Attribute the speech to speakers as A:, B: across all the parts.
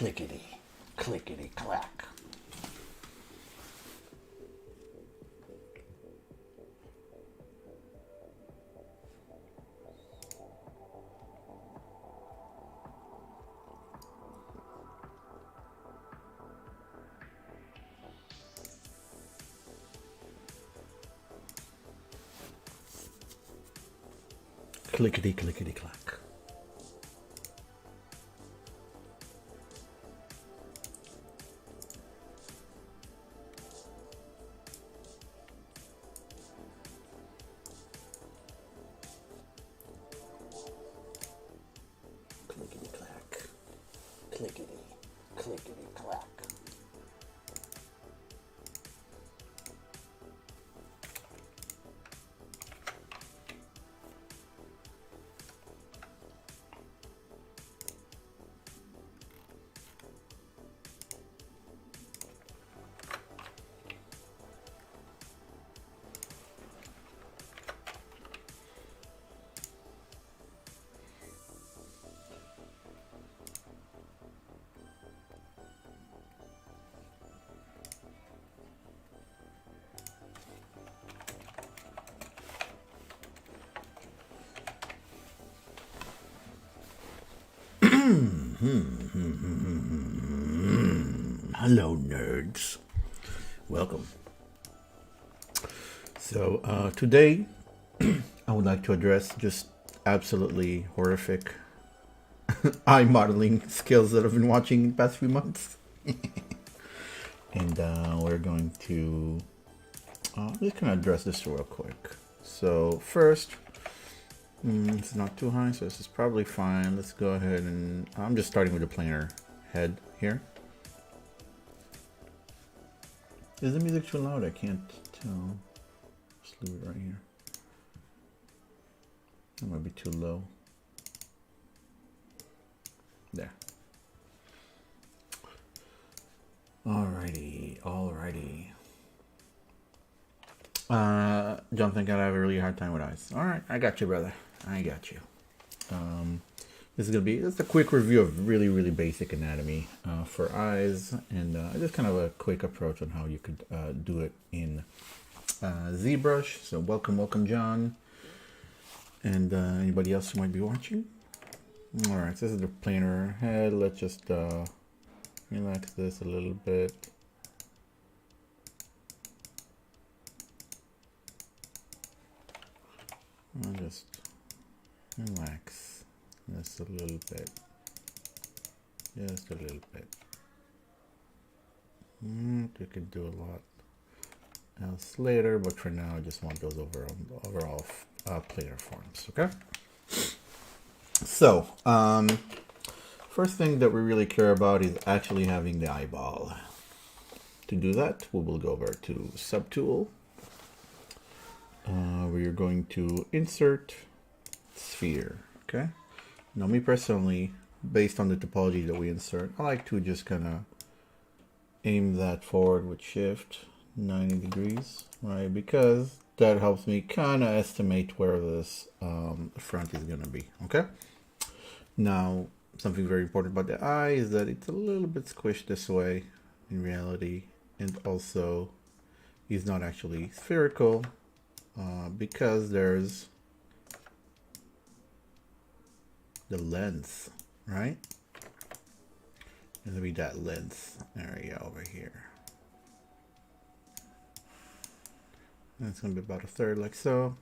A: Clickety, clickety clack. Clickety, clickety clack. Clickety clack. Clickety, clickety clack. Hello, nerds. Welcome. So today, I would like to address just absolutely horrific eye modeling skills that I've been watching the past few months. And we're going to just kind of address this real quick. So first, it's not too high, so this is probably fine. Let's go ahead and I'm just starting with the planar head here. Is the music too loud? I can't tell. Just leave it right here. It might be too low. There. Alrighty, alrighty. John, think I have a really hard time with eyes. Alright, I got you, brother. I got you. This is going to be just a quick review of really basic anatomy for eyes, and just kind of a quick approach on how you could do it in ZBrush. So welcome John, and anybody else who might be watching. Alright, so this is the planar head. Let's just relax this a little bit. I'll just relax just a little bit. Just a little bit. You can do a lot else later, but for now, I just want those overall planar forms. Okay. So, first thing that we really care about is actually having the eyeball. To do that, we will go over to Subtool, where you're going to insert sphere. Okay. Now, me personally, based on the topology that we insert, I like to just kind of aim that forward with Shift 90 degrees, right? Because that helps me kind of estimate where this front is going to be. Okay. Now, something very important about the eye is that it's a little bit squished this way in reality, and also is not actually spherical because there's the lens, right? It'll be that lens area over here. And it's gonna be about a third, like so.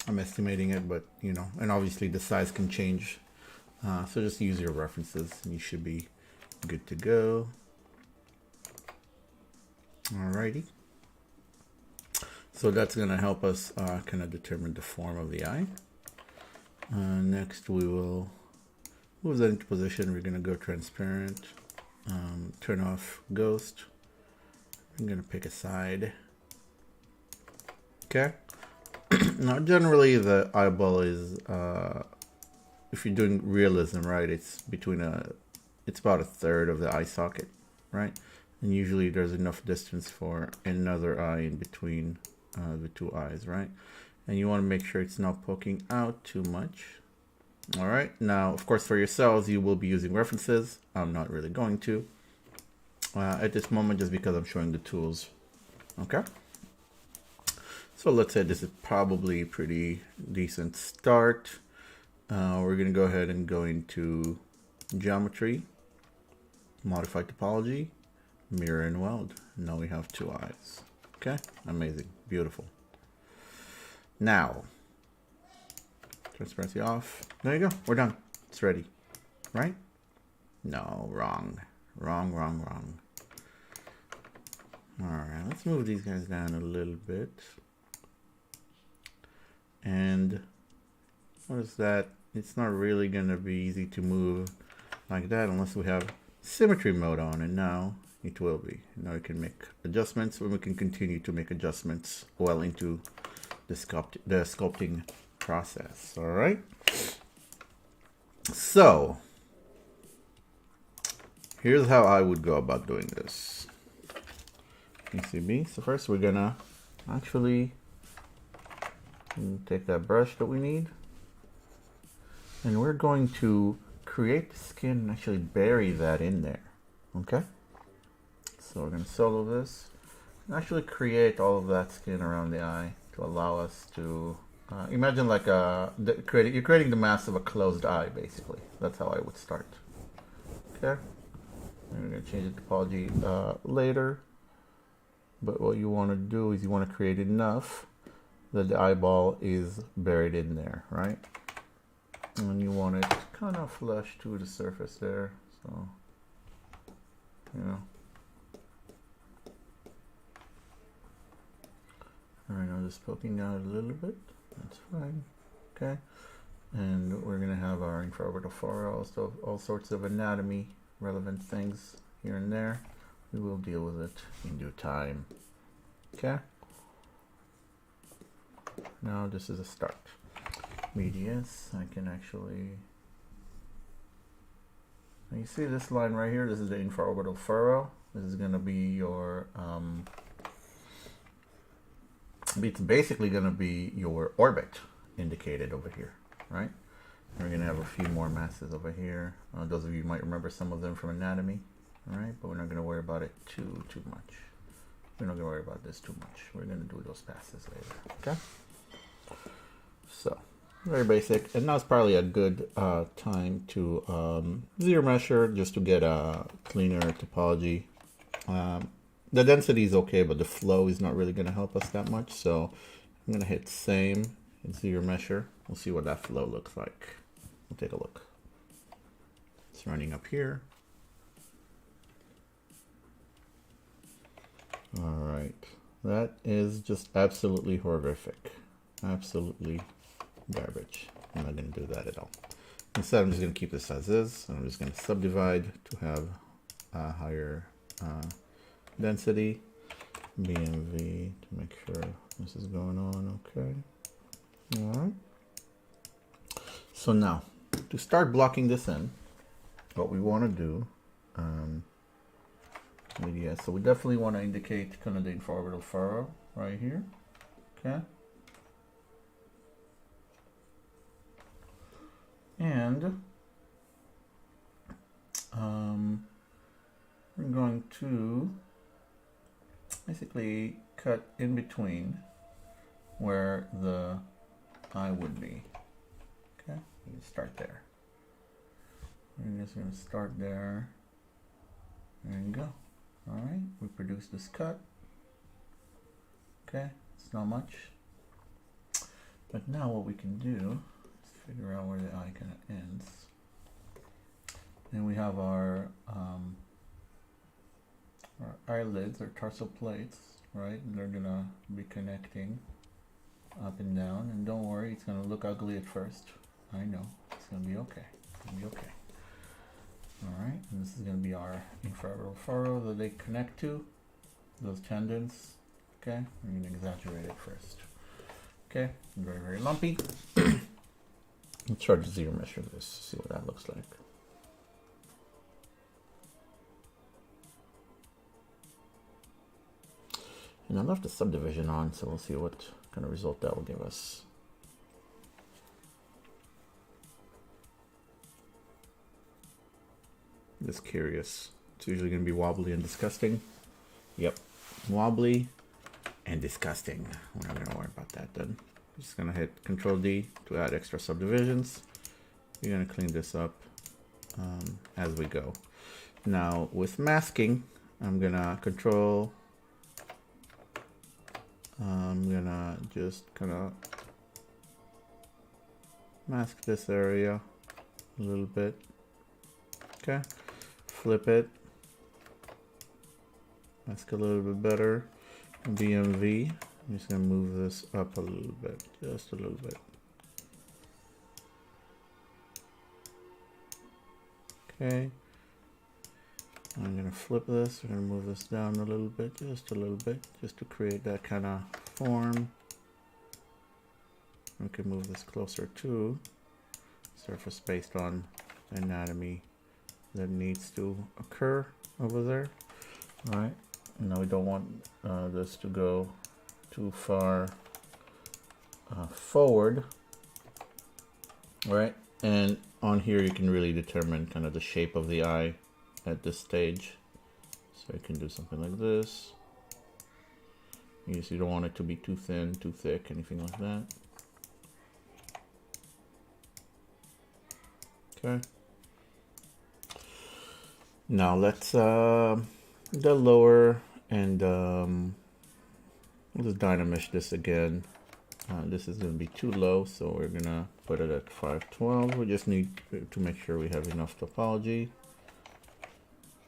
A: I'm estimating it, but you know, and obviously the size can change. So just use your references and you should be good to go. Alrighty. So that's gonna help us kind of determine the form of the eye. Next we will move that into position. We're gonna go transparent, turn off ghost. I'm gonna pick a side. Okay. Now generally the eyeball is if you're doing realism, right, it's it's about a third of the eye socket, right? And usually there's enough distance for another eye in between the two eyes, right? And you want to make sure it's not poking out too much. All right, now, of course, for yourselves, you will be using references. I'm not really going to at this moment, just because I'm showing the tools. Okay. So let's say this is probably a pretty decent start. We're going to go ahead and go into geometry, modify topology, mirror and weld. Now we have two eyes. Okay, amazing, beautiful. Now, transparency off. There you go, we're done. It's ready, right? No, wrong. Wrong. All right, let's move these guys down a little bit. And what is that? It's not really gonna be easy to move like that unless we have symmetry mode on, and now it will be. Now we can make adjustments, and we can continue to make adjustments well into the sculpting process. All right. So here's how I would go about doing this. PCB. So first we're gonna actually take that brush that we need, and we're going to create the skin and actually bury that in there. Okay. So we're gonna solo this and actually create all of that skin around the eye to allow us to imagine like you're creating the mass of a closed eye, basically. That's how I would start. Okay. And we're gonna change the topology later. But what you want to do is you want to create enough that the eyeball is buried in there, right? And you want it kind of flush to the surface there. So, you know. All right, I'm just poking out a little bit. That's fine. Okay. And we're going to have our infraorbital furrow, so all sorts of anatomy relevant things here and there. We will deal with it in due time. Okay. Now this is a start. BDS, I can actually, you see this line right here, this is the infraorbital furrow. This is going to be your, it's basically going to be your orbit indicated over here, right? We're going to have a few more masses over here. Those of you might remember some of them from anatomy. All right, but we're not going to worry about it too much. We're not going to worry about this too much. We're going to do those passes later. Okay. So very basic, and now's probably a good time to zero measure just to get a cleaner topology. The density is okay, but the flow is not really going to help us that much. So I'm going to hit same and zero measure. We'll see what that flow looks like. We'll take a look. It's running up here. All right, that is just absolutely horrific. Absolutely garbage. I'm not going to do that at all. Instead, I'm just going to keep this as is. I'm just going to subdivide to have a higher density. BMV to make sure this is going on okay. All right. So now, to start blocking this in, what we want to do, yeah, so we definitely want to indicate kind of the infraorbital furrow right here. Okay. And we're going to basically cut in between where the eye would be. Okay, we start there. We're just going to start there. There you go. All right, we produce this cut. Okay, it's not much. But now what we can do is figure out where the eye kind of ends. Then we have our eyelids, or tarsal plates, right? And they're gonna be connecting up and down. And don't worry, it's gonna look ugly at first. I know, it's gonna be okay. It's gonna be okay. All right, and this is going to be our infraorbital furrow that they connect to, those tendons. Okay, we're going to exaggerate it first. Okay, very, very lumpy. Let's try to zero measure this, see what that looks like. And I left the subdivision on, so we'll see what kind of result that will give us. Just curious. It's usually going to be wobbly and disgusting. Yep, wobbly and disgusting. We're not going to worry about that then. Just going to hit Control D to add extra subdivisions. We're going to clean this up as we go. Now with masking, I'm going to just kind of mask this area a little bit. Okay, flip it, mask a little bit better. BMV, I'm just gonna move this up a little bit, just a little bit. Okay, I'm gonna flip this, we're gonna move this down a little bit, just to create that kind of form. We can move this closer to surface based on the anatomy that needs to occur over there. All right, now we don't want this to go too far forward, right? And on here you can really determine kind of the shape of the eye at this stage. So you can do something like this. You don't want it to be too thin, too thick, anything like that. Okay. Now let's the lower and we'll just dynamish this again. This is going to be too low, so we're gonna put it at 512. We just need to make sure we have enough topology.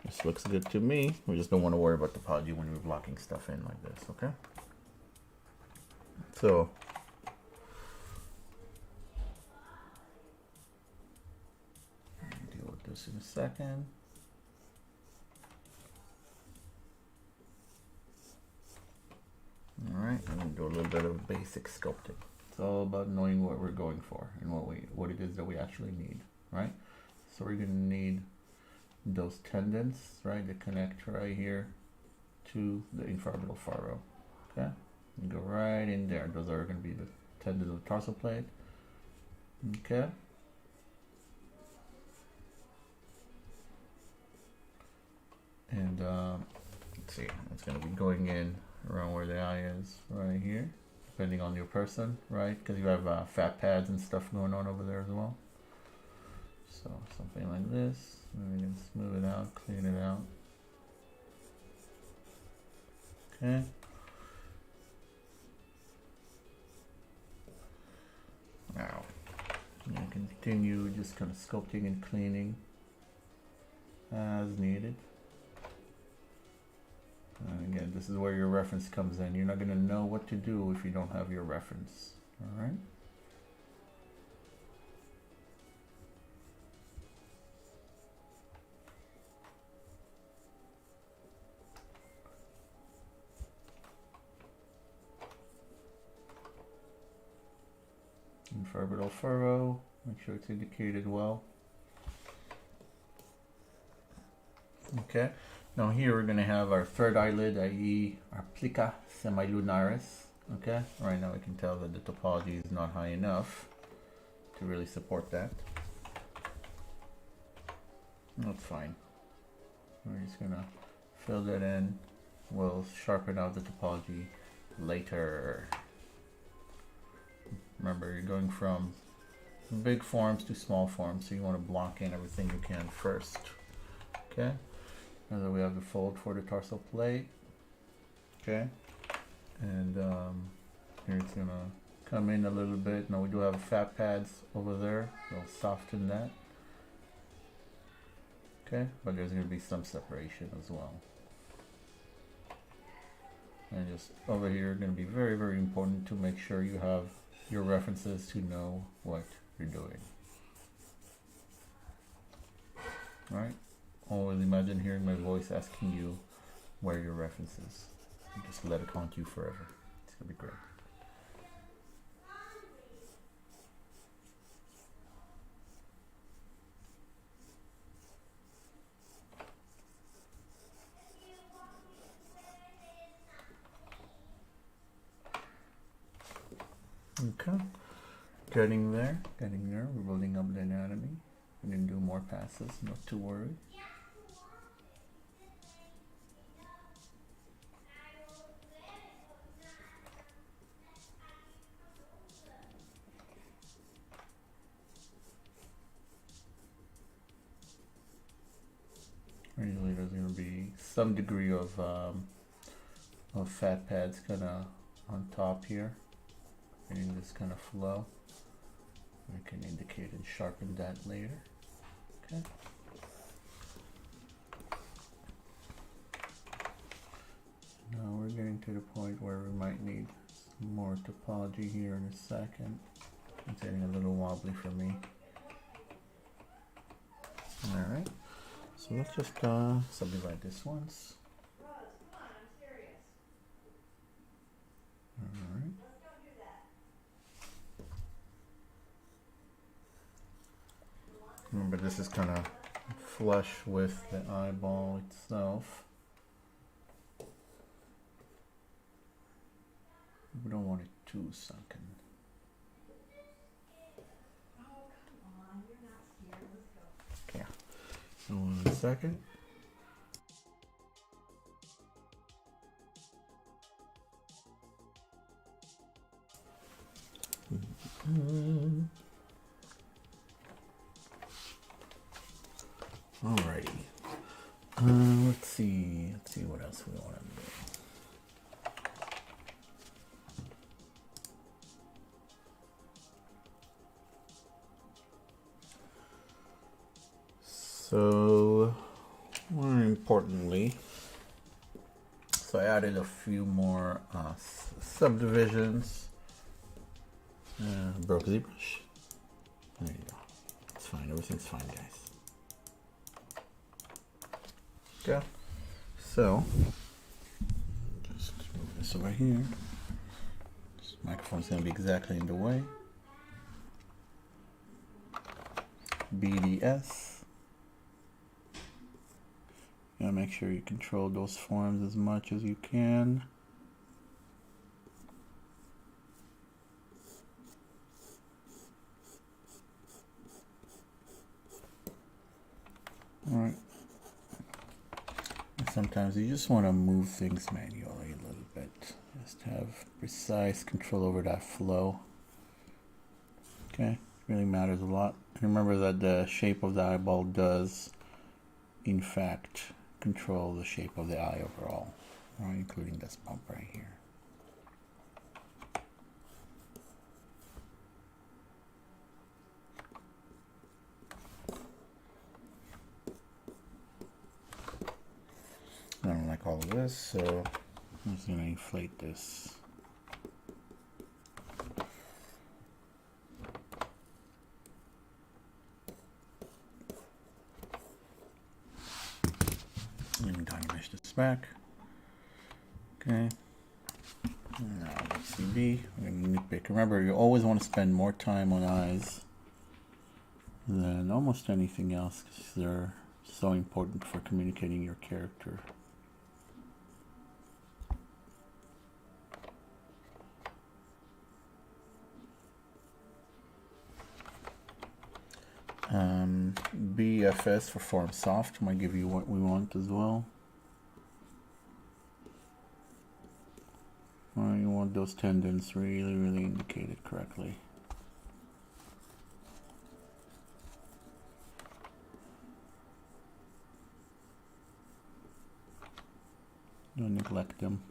A: This looks good to me. We just don't want to worry about topology when we're blocking stuff in like this. Okay. So deal with this in a second. All right, I'm gonna do a little bit of basic sculpting. It's all about knowing what we're going for and what it is that we actually need, right? So we're gonna need those tendons, right, that connect right here to the infraorbital furrow. Okay, and go right in there. Those are gonna be the tendons of the tarsal plate. Okay. And let's see, it's gonna be going in around where the eye is, right here, depending on your person, right? Because you have fat pads and stuff going on over there as well. So something like this, and we can smooth it out, clean it out. Okay. Now, I'm going to continue just kind of sculpting and cleaning as needed. And again, this is where your reference comes in. You're not going to know what to do if you don't have your reference. All right. Infraorbital furrow. Make sure it's indicated well. Okay. Now here we're going to have our third eyelid, i.e. our plica semilunaris. Okay, right now we can tell that the topology is not high enough to really support that. That's fine. We're just going to fill that in. We'll sharpen out the topology later. Remember, you're going from big forms to small forms, so you want to block in everything you can first. Okay. Now that we have the fold for the tarsal plate, okay, and here it's gonna come in a little bit. Now we do have fat pads over there, they'll soften that, okay, but there's gonna be some separation as well. And just over here, gonna be very, very important to make sure you have your references to know what you're doing. All right. Always imagine hearing my voice asking you where your reference is. And just let it haunt you forever. It's gonna be great. Okay, getting there. We're building up the anatomy. We can do more passes, not to worry. Usually there's going to be some degree of fat pads kind of on top here, getting this kind of flow. We can indicate and sharpen that later. Okay. Now we're getting to the point where we might need some more topology here in a second. It's getting a little wobbly for me. Alright, so let's just subdivide this once. Alright. Remember, this is kind of flush with the eyeball itself. We don't want it too sunken. Okay, so 1 second. Alrighty. Let's see what else we want to do. So, more importantly, so I added a few more subdivisions. Broke ZBrush. There you go. It's fine. Everything's fine, guys. Okay. So, just move this over here. This microphone's going to be exactly in the way. BDS. Yeah, make sure you control those forms as much as you can. All right. Sometimes you just want to move things manually a little bit. Just have precise control over that flow. Okay, really matters a lot. And remember that the shape of the eyeball does, in fact, control the shape of the eye overall, right? Including this bump right here. I don't like all of this, so I'm just going to inflate this. And tiny mesh this back. Okay. Now CB. I'm going to nitpick. Remember, you always want to spend more time on eyes than almost anything else because they're so important for communicating your character. BFS for form soft might give you what we want as well. You want those tendons really indicated correctly. Don't neglect them.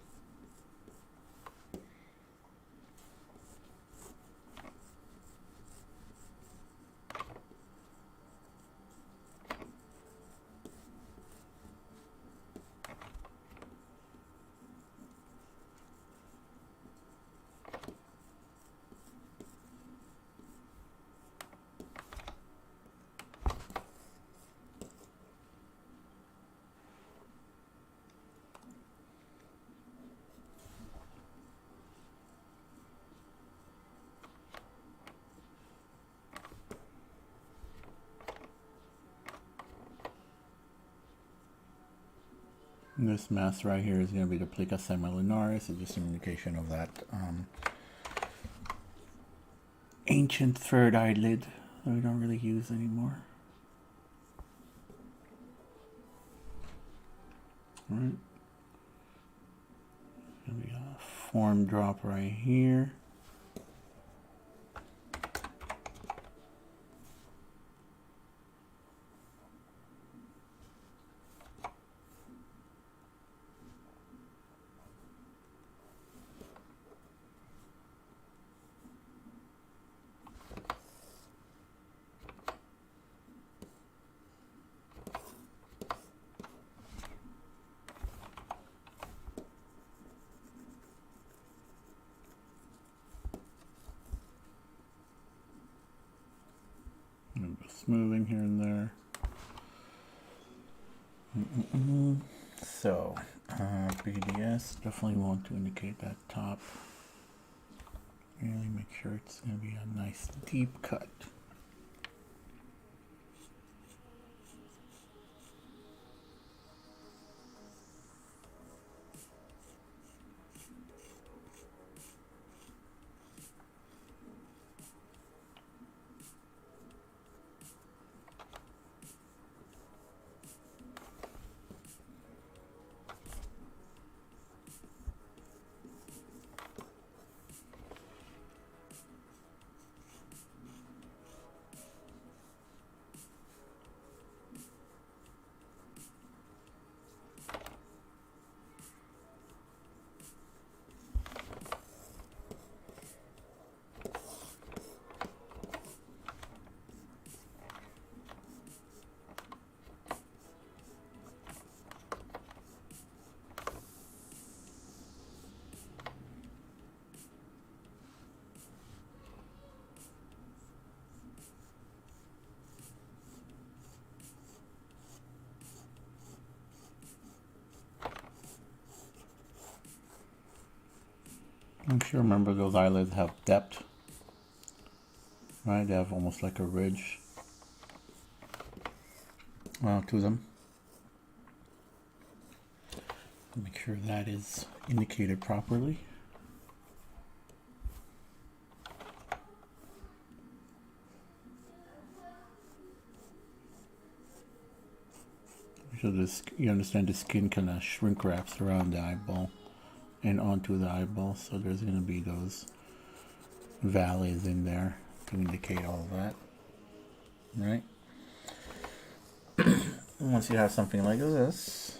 A: This mass right here is going to be the plica semilunaris. It's just an indication of that ancient third eyelid that we don't really use anymore. All right. Going to be a form drop right here. smoothing here and there. So, BDS, definitely want to indicate that top. Really make sure it's going to be a nice deep cut. I'm sure remember those eyelids have depth, right? They have almost like a ridge to them. Make sure that is indicated properly. So this, you understand the skin kind of shrink wraps around the eyeball and onto the eyeball, so there's going to be those valleys in there to indicate all of that, right? Once you have something like this,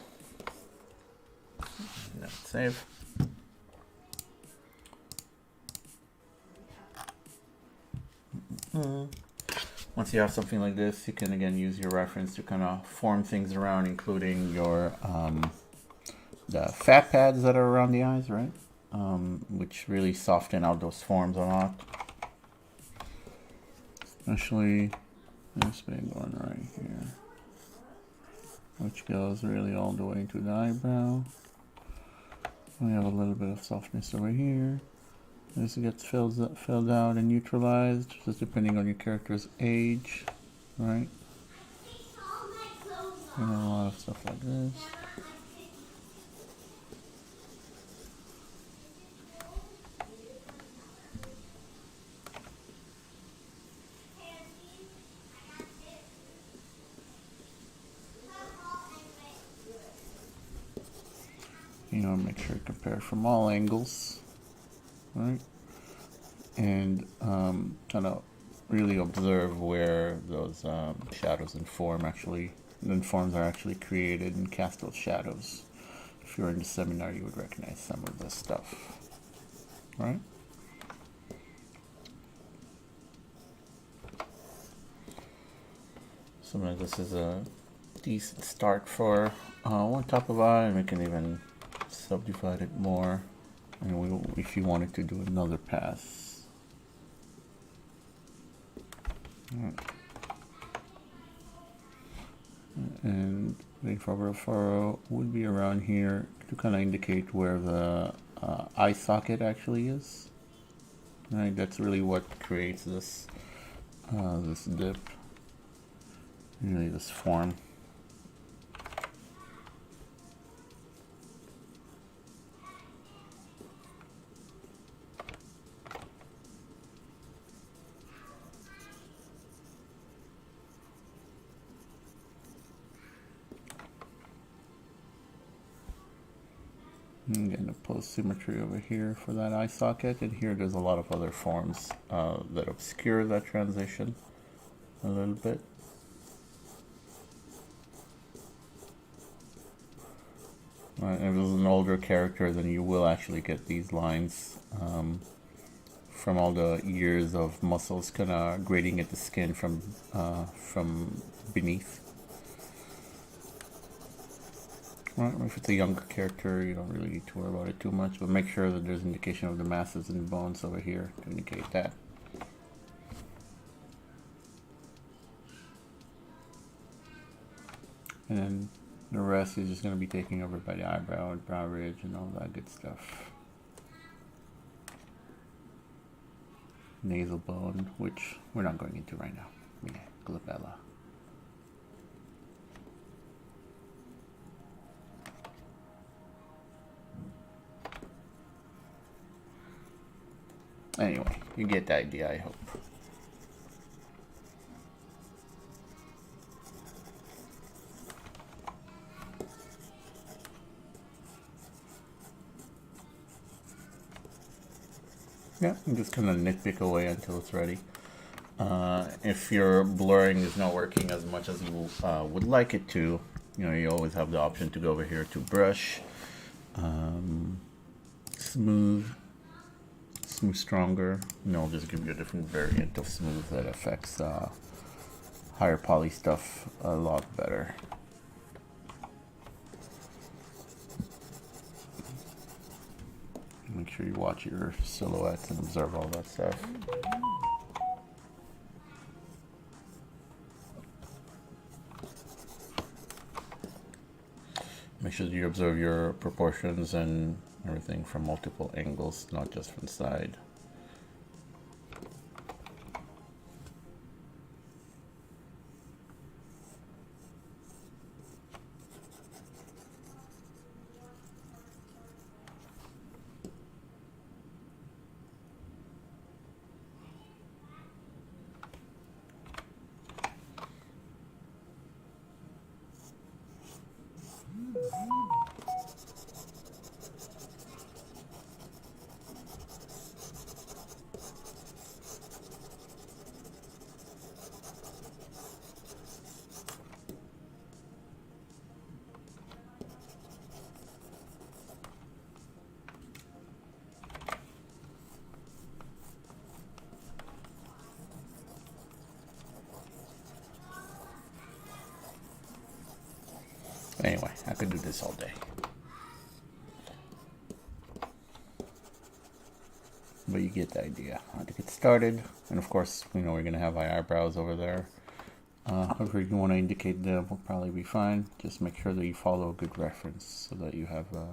A: save. Once you have something like this, you can again use your reference to kind of form things around, including your the fat pads that are around the eyes, right? Which really soften out those forms a lot. Especially this big one right here, which goes really all the way to the eyebrow. We have a little bit of softness over here. This gets filled out and neutralized, just depending on your character's age, right? And a lot of stuff like this. You know, make sure you compare from all angles, right? And kind of really observe where those shadows and forms are actually created, and cast those shadows. If you're in the seminar, you would recognize some of this stuff, right? So this is a decent start for one top of eye, and we can even subdivide it more, and if you wanted to do another pass. And the infrared furrow would be around here to kind of indicate where the eye socket actually is. Right, that's really what creates this this dip, really this form. Again, the post symmetry over here for that eye socket, and here there's a lot of other forms that obscure that transition a little bit. If it was an older character, then you will actually get these lines from all the years of muscles kind of grating at the skin from beneath. Right, if it's a younger character, you don't really need to worry about it too much, but make sure that there's indication of the masses and bones over here to indicate that. And then the rest is just going to be taken over by the eyebrow and brow ridge and all that good stuff. Nasal bone, which we're not going into right now. Yeah, glabella. Anyway, you get the idea, I hope. Yeah, I'm just gonna nitpick away until it's ready. If your blurring is not working as much as you would like it to, you know, you always have the option to go over here to brush, smooth stronger, and it'll just give you a different variant of smooth that affects higher poly stuff a lot better. Make sure you watch your silhouettes and observe all that stuff. Make sure you observe your proportions and everything from multiple angles, not just from the side. Anyway, I could do this all day. But you get the idea. How to get started. And of course, you know, we're going to have our eyebrows over there. However you want to indicate them will probably be fine. Just make sure that you follow a good reference so that you have a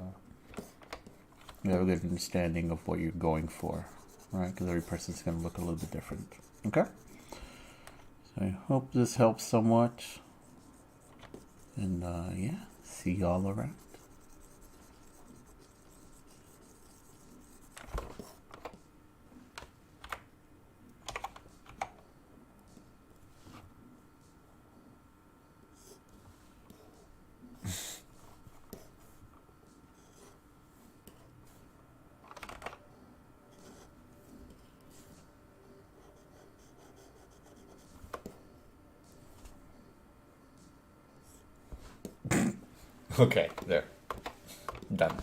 A: good understanding of what you're going for. Right? Because every person's going to look a little bit different. Okay? So I hope this helps somewhat. And yeah, see y'all around. Okay, there. Done.